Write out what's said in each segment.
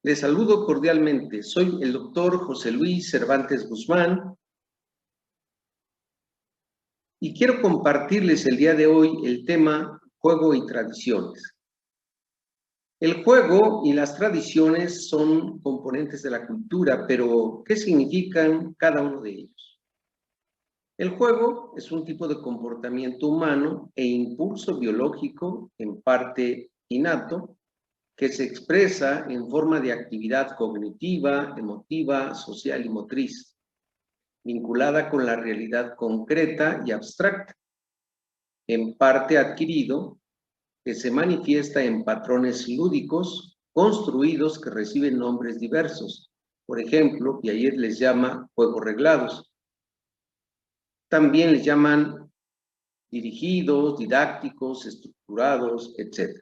Les saludo cordialmente. Soy el doctor José Luis Cervantes Guzmán y quiero compartirles el día de hoy el tema juego y tradiciones. El juego y las tradiciones son componentes de la cultura, pero ¿qué significan cada uno de ellos? El juego es un tipo de comportamiento humano e impulso biológico, en parte innato, que se expresa en forma de actividad cognitiva, emotiva, social y motriz, vinculada con la realidad concreta y abstracta, en parte adquirido, que se manifiesta en patrones lúdicos construidos que reciben nombres diversos. Por ejemplo, Piaget les llama juegos reglados. También les llaman dirigidos, didácticos, estructurados, etc.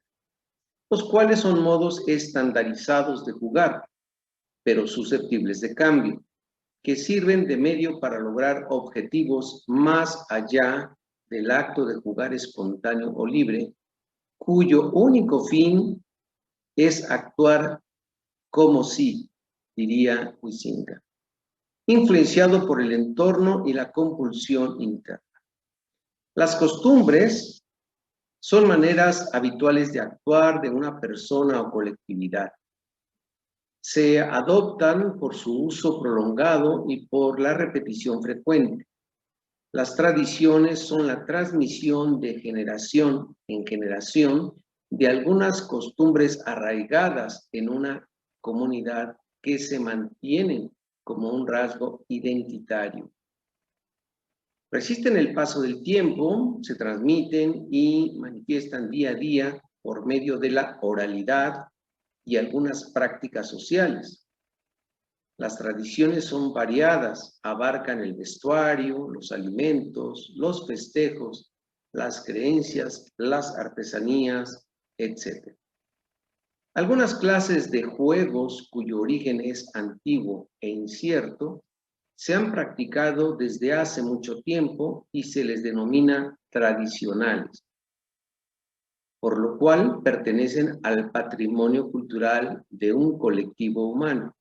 Los cuales son modos estandarizados de jugar, pero susceptibles de cambio, que sirven de medio para lograr objetivos más allá del acto de jugar espontáneo o libre, cuyo único fin es actuar como si, diría Huizinga, influenciado por el entorno y la compulsión interna. Las costumbres son maneras habituales de actuar de una persona o colectividad. Se adoptan por su uso prolongado y por la repetición frecuente. Las tradiciones son la transmisión de generación en generación de algunas costumbres arraigadas en una comunidad que se mantienen como un rasgo identitario. Resisten el paso del tiempo, se transmiten y manifiestan día a día por medio de la oralidad y algunas prácticas sociales. Las tradiciones son variadas, abarcan el vestuario, los alimentos, los festejos, las creencias, las artesanías, etc. Algunas clases de juegos cuyo origen es antiguo e incierto se han practicado desde hace mucho tiempo y se les denomina tradicionales, por lo cual pertenecen al patrimonio cultural de un colectivo humano.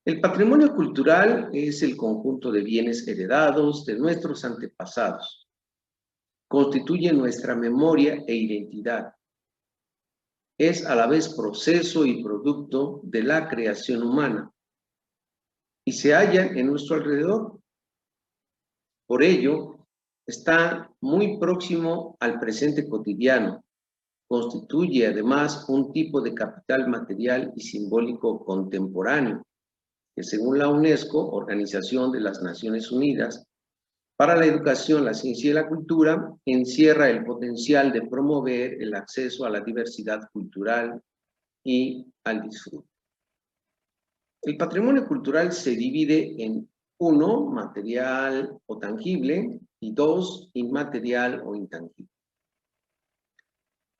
El patrimonio cultural es el conjunto de bienes heredados de nuestros antepasados. Constituye nuestra memoria e identidad. Es a la vez proceso y producto de la creación humana y se halla en nuestro alrededor. Por ello, está muy próximo al presente cotidiano. Constituye además un tipo de capital material y simbólico contemporáneo, que según la UNESCO, Organización de las Naciones Unidas, para la educación, la ciencia y la cultura, encierra el potencial de promover el acceso a la diversidad cultural y al disfrute. El patrimonio cultural se divide en 1, material o tangible, y 2, inmaterial o intangible.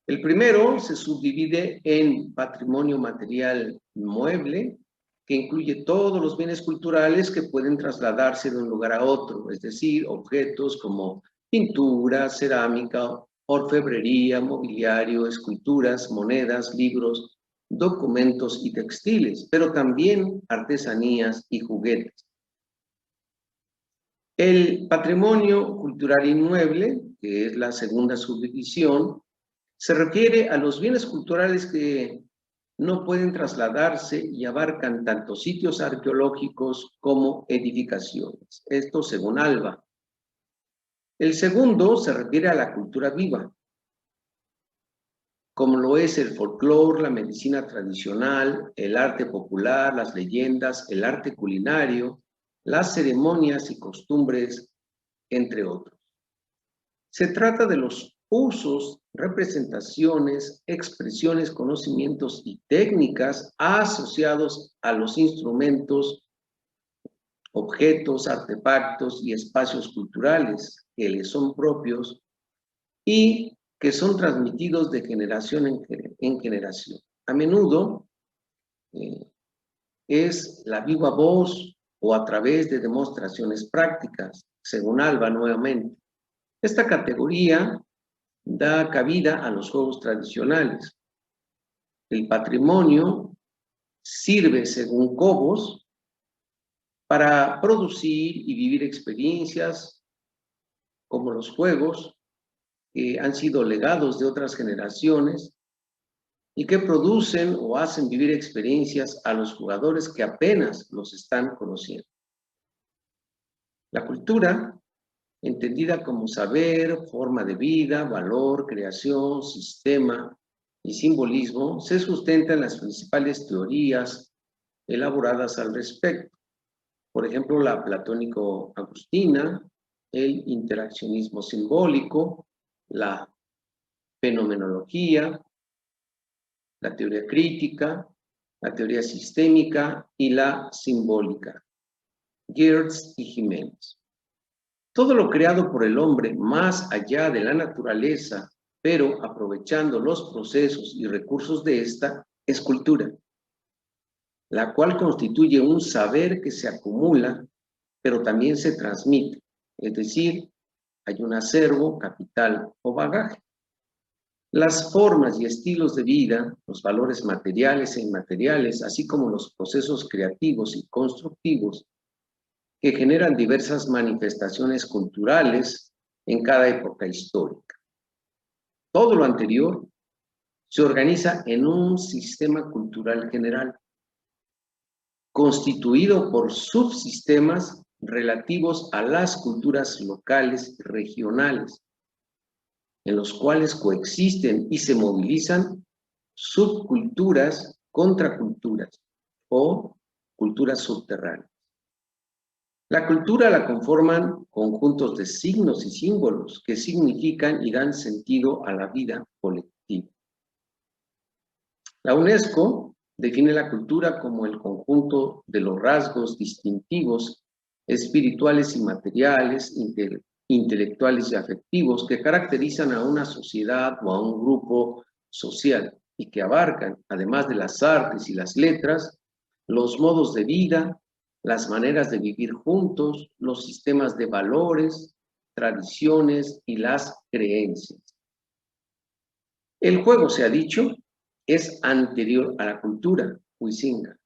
El primero se subdivide en patrimonio material inmueble, que incluye todos los bienes culturales que pueden trasladarse de un lugar a otro, es decir, objetos como pintura, cerámica, orfebrería, mobiliario, esculturas, monedas, libros, documentos y textiles, pero también artesanías y juguetes. El patrimonio cultural inmueble, que es la segunda subdivisión, se refiere a los bienes culturales que no pueden trasladarse y abarcan tanto sitios arqueológicos como edificaciones. Esto según Alba. El segundo se refiere a la cultura viva, como lo es el folclore, la medicina tradicional, el arte popular, las leyendas, el arte culinario, las ceremonias y costumbres, entre otros. Se trata de los usos, representaciones, expresiones, conocimientos y técnicas asociados a los instrumentos, objetos, artefactos y espacios culturales que les son propios y que son transmitidos de generación en generación. A menudo es la viva voz o a través de demostraciones prácticas, según Alba nuevamente. Esta categoría da cabida a los juegos tradicionales. El patrimonio sirve, según Cobos, para producir y vivir experiencias como los juegos que han sido legados de otras generaciones y que producen o hacen vivir experiencias a los jugadores que apenas los están conociendo. La cultura, entendida como saber, forma de vida, valor, creación, sistema y simbolismo, se sustenta en las principales teorías elaboradas al respecto. Por ejemplo, la platónico-agustina, el interaccionismo simbólico, la fenomenología, la teoría crítica, la teoría sistémica y la simbólica. Geertz y Jiménez. Todo lo creado por el hombre más allá de la naturaleza, pero aprovechando los procesos y recursos de esta, es cultura, la cual constituye un saber que se acumula, pero también se transmite, es decir, hay un acervo, capital o bagaje. Las formas y estilos de vida, los valores materiales e inmateriales, así como los procesos creativos y constructivos, que generan diversas manifestaciones culturales en cada época histórica. Todo lo anterior se organiza en un sistema cultural general, constituido por subsistemas relativos a las culturas locales y regionales, en los cuales coexisten y se movilizan subculturas, contraculturas o culturas subterráneas. La cultura la conforman conjuntos de signos y símbolos que significan y dan sentido a la vida colectiva. La UNESCO define la cultura como el conjunto de los rasgos distintivos, espirituales y materiales, intelectuales y afectivos que caracterizan a una sociedad o a un grupo social y que abarcan, además de las artes y las letras, los modos de vida, las maneras de vivir juntos, los sistemas de valores, tradiciones y las creencias. El juego, se ha dicho, es anterior a la cultura, Huizinga,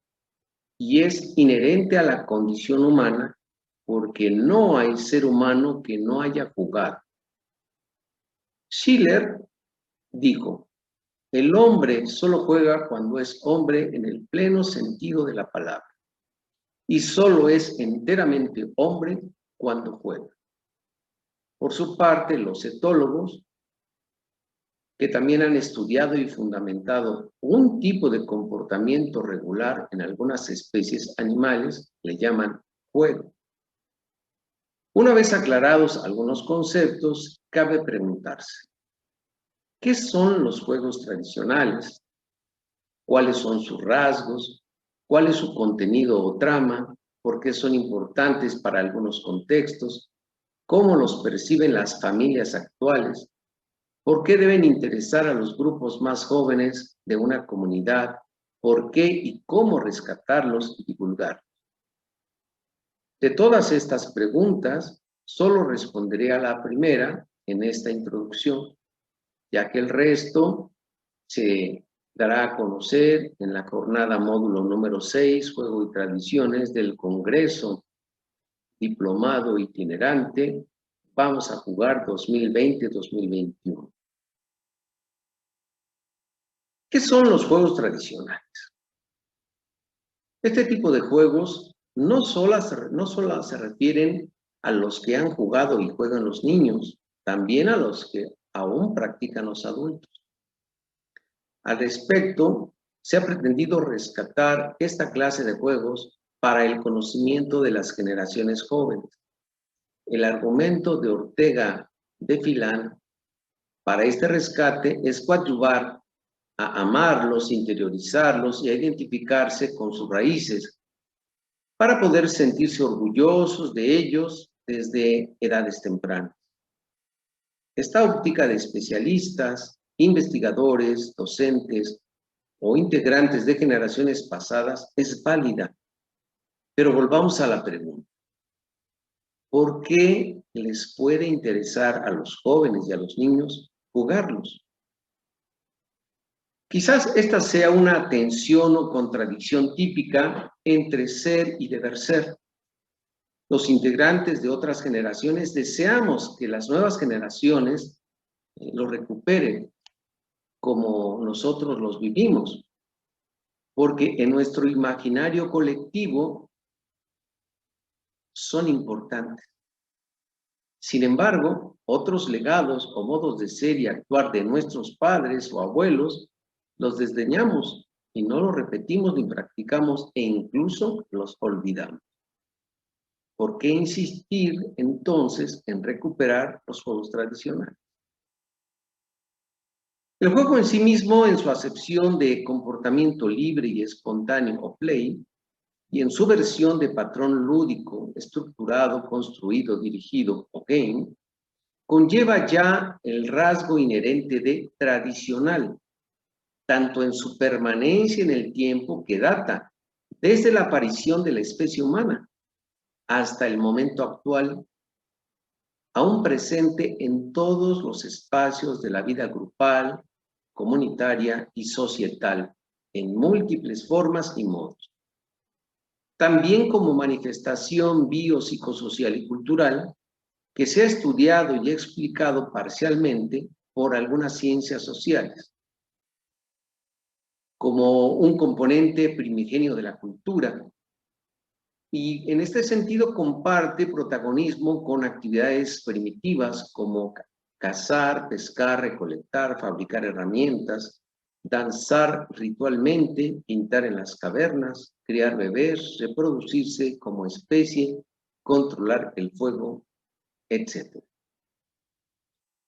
y es inherente a la condición humana porque no hay ser humano que no haya jugado. Schiller dijo, el hombre solo juega cuando es hombre en el pleno sentido de la palabra, y solo es enteramente hombre cuando juega. Por su parte, los etólogos, que también han estudiado y fundamentado un tipo de comportamiento regular en algunas especies animales, le llaman juego. Una vez aclarados algunos conceptos, cabe preguntarse, ¿qué son los juegos tradicionales? ¿Cuáles son sus rasgos? ¿Cuál es su contenido o trama? ¿Por qué son importantes para algunos contextos? ¿Cómo los perciben las familias actuales? ¿Por qué deben interesar a los grupos más jóvenes de una comunidad? ¿Por qué y cómo rescatarlos y divulgarlos? De todas estas preguntas, solo responderé a la primera en esta introducción, ya que el resto se dará a conocer en la jornada módulo número 6, Juego y Tradiciones del Congreso Diplomado Itinerante. Vamos a jugar 2020-2021. ¿Qué son los juegos tradicionales? Este tipo de juegos no solo se refieren a los que han jugado y juegan los niños, también a los que aún practican los adultos. Al respecto, se ha pretendido rescatar esta clase de juegos para el conocimiento de las generaciones jóvenes. El argumento de Ortega de Filán para este rescate es coadyuvar a amarlos, interiorizarlos y a identificarse con sus raíces para poder sentirse orgullosos de ellos desde edades tempranas. Esta óptica de especialistas, investigadores, docentes o integrantes de generaciones pasadas es válida, pero volvamos a la pregunta. ¿Por qué les puede interesar a los jóvenes y a los niños jugarlos? Quizás esta sea una tensión o contradicción típica entre ser y deber ser. Los integrantes de otras generaciones deseamos que las nuevas generaciones lo recuperen como nosotros los vivimos, porque en nuestro imaginario colectivo son importantes. Sin embargo, otros legados o modos de ser y actuar de nuestros padres o abuelos los desdeñamos y no los repetimos ni practicamos e incluso los olvidamos. ¿Por qué insistir entonces en recuperar los juegos tradicionales? El juego en sí mismo, en su acepción de comportamiento libre y espontáneo o play, y en su versión de patrón lúdico, estructurado, construido, dirigido o game, conlleva ya el rasgo inherente de tradicional, tanto en su permanencia en el tiempo que data desde la aparición de la especie humana hasta el momento actual, aún presente en todos los espacios de la vida grupal, comunitaria y societal, en múltiples formas y modos. También como manifestación biopsicosocial y cultural, que se ha estudiado y explicado parcialmente por algunas ciencias sociales, como un componente primigenio de la cultura, y en este sentido comparte protagonismo con actividades primitivas como cazar, pescar, recolectar, fabricar herramientas, danzar ritualmente, pintar en las cavernas, criar bebés, reproducirse como especie, controlar el fuego, etc.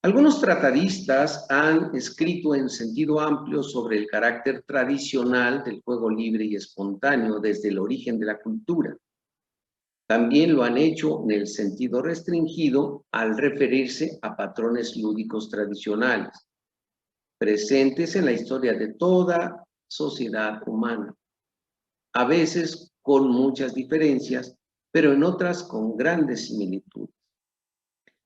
Algunos tratadistas han escrito en sentido amplio sobre el carácter tradicional del juego libre y espontáneo desde el origen de la cultura. También lo han hecho en el sentido restringido al referirse a patrones lúdicos tradicionales, presentes en la historia de toda sociedad humana, a veces con muchas diferencias, pero en otras con grandes similitudes.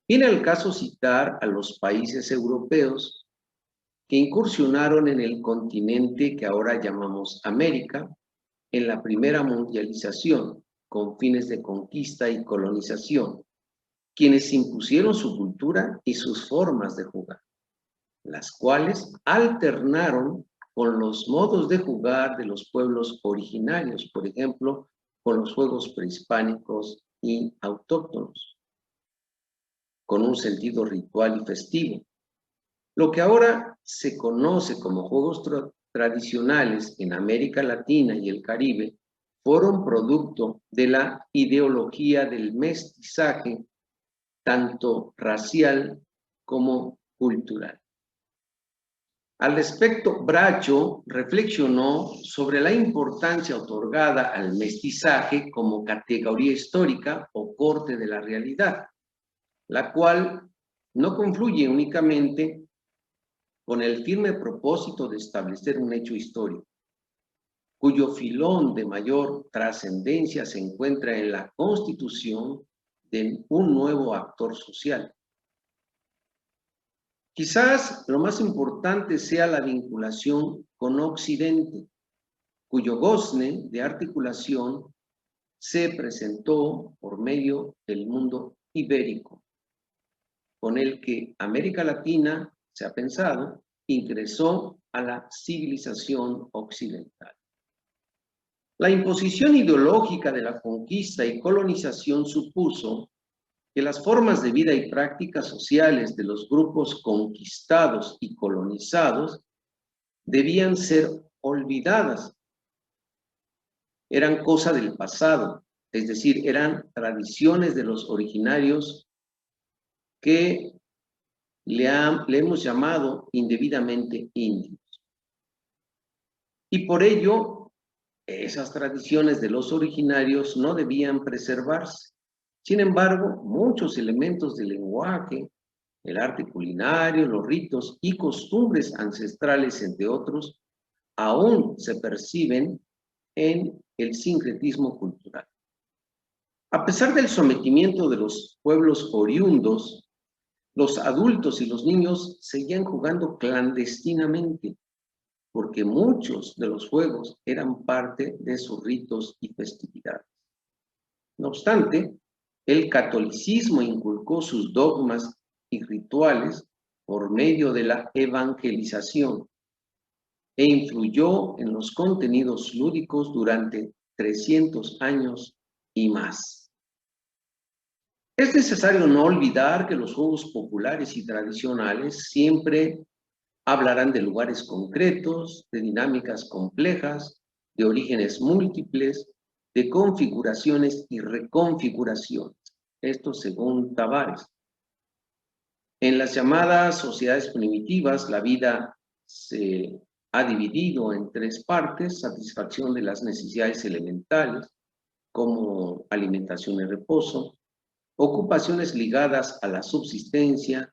Viene al caso citar a los países europeos que incursionaron en el continente que ahora llamamos América en la primera mundialización, con fines de conquista y colonización, quienes impusieron su cultura y sus formas de jugar, las cuales alternaron con los modos de jugar de los pueblos originarios, por ejemplo, con los juegos prehispánicos y autóctonos, con un sentido ritual y festivo. Lo que ahora se conoce como juegos tradicionales en América Latina y el Caribe fueron producto de la ideología del mestizaje, tanto racial como cultural. Al respecto, Bracho reflexionó sobre la importancia otorgada al mestizaje como categoría histórica o corte de la realidad, la cual no confluye únicamente con el firme propósito de establecer un hecho histórico, cuyo filón de mayor trascendencia se encuentra en la constitución de un nuevo actor social. Quizás lo más importante sea la vinculación con Occidente, cuyo gozne de articulación se presentó por medio del mundo ibérico, con el que América Latina, se ha pensado, ingresó a la civilización occidental. La imposición ideológica de la conquista y colonización supuso que las formas de vida y prácticas sociales de los grupos conquistados y colonizados debían ser olvidadas. Eran cosa del pasado, es decir, eran tradiciones de los originarios que le hemos llamado indebidamente indios. Y por ello, esas tradiciones de los originarios no debían preservarse. Sin embargo, muchos elementos del lenguaje, el arte culinario, los ritos y costumbres ancestrales, entre otros, aún se perciben en el sincretismo cultural. A pesar del sometimiento de los pueblos oriundos, los adultos y los niños seguían jugando clandestinamente, porque muchos de los juegos eran parte de sus ritos y festividades. No obstante, el catolicismo inculcó sus dogmas y rituales por medio de la evangelización e influyó en los contenidos lúdicos durante 300 años y más. Es necesario no olvidar que los juegos populares y tradicionales siempre hablarán de lugares concretos, de dinámicas complejas, de orígenes múltiples, de configuraciones y reconfiguraciones. Esto según Tavares. En las llamadas sociedades primitivas, la vida se ha dividido en tres partes: satisfacción de las necesidades elementales, como alimentación y reposo; ocupaciones ligadas a la subsistencia,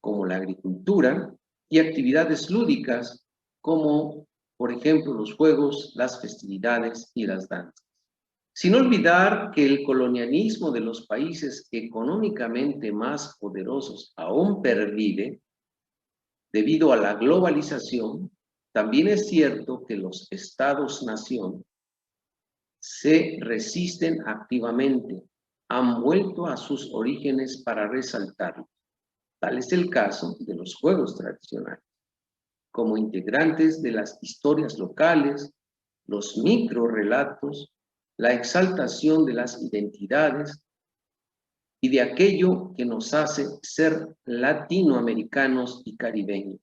como la agricultura; y actividades lúdicas, como por ejemplo los juegos, las festividades y las danzas. Sin olvidar que el colonialismo de los países económicamente más poderosos aún pervive debido a la globalización. También es cierto que los estados-nación se resisten activamente, han vuelto a sus orígenes para resaltarlos. Tal es el caso de los juegos tradicionales, como integrantes de las historias locales, los microrrelatos, la exaltación de las identidades y de aquello que nos hace ser latinoamericanos y caribeños,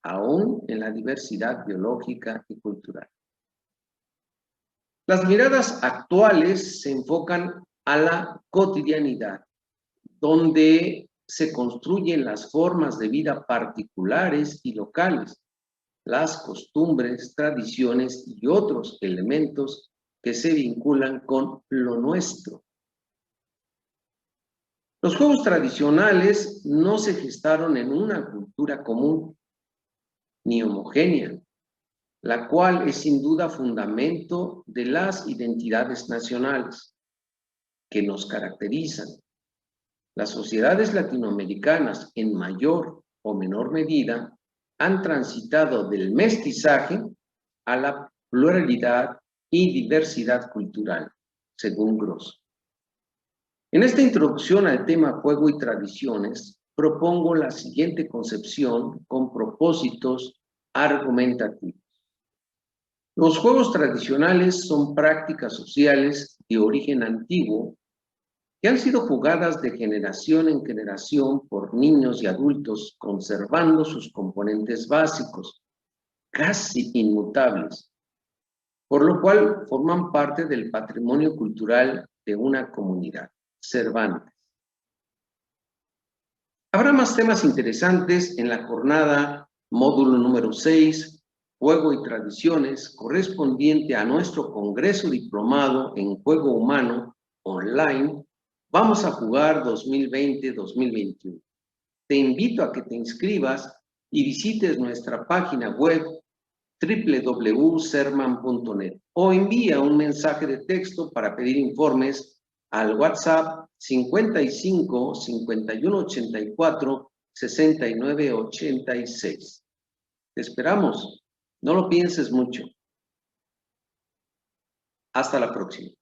aún en la diversidad biológica y cultural. Las miradas actuales se enfocan a la cotidianidad, donde se construyen las formas de vida particulares y locales, las costumbres, tradiciones y otros elementos que se vinculan con lo nuestro. Los juegos tradicionales no se gestaron en una cultura común ni homogénea, la cual es sin duda fundamento de las identidades nacionales que nos caracterizan. Las sociedades latinoamericanas, en mayor o menor medida, han transitado del mestizaje a la pluralidad y diversidad cultural, según Gross. En esta introducción al tema juego y tradiciones, propongo la siguiente concepción con propósitos argumentativos. Los juegos tradicionales son prácticas sociales de origen antiguo que han sido jugadas de generación en generación por niños y adultos, conservando sus componentes básicos, casi inmutables, por lo cual forman parte del patrimonio cultural de una comunidad. Cervantes. Habrá más temas interesantes en la jornada módulo número 6, Juego y Tradiciones, correspondiente a nuestro Congreso Diplomado en Juego Humano online. Vamos a jugar 2020-2021. Te invito a que te inscribas y visites nuestra página web www.serman.net o envía un mensaje de texto para pedir informes al WhatsApp 55 51 84 69 86. Te esperamos. No lo pienses mucho. Hasta la próxima.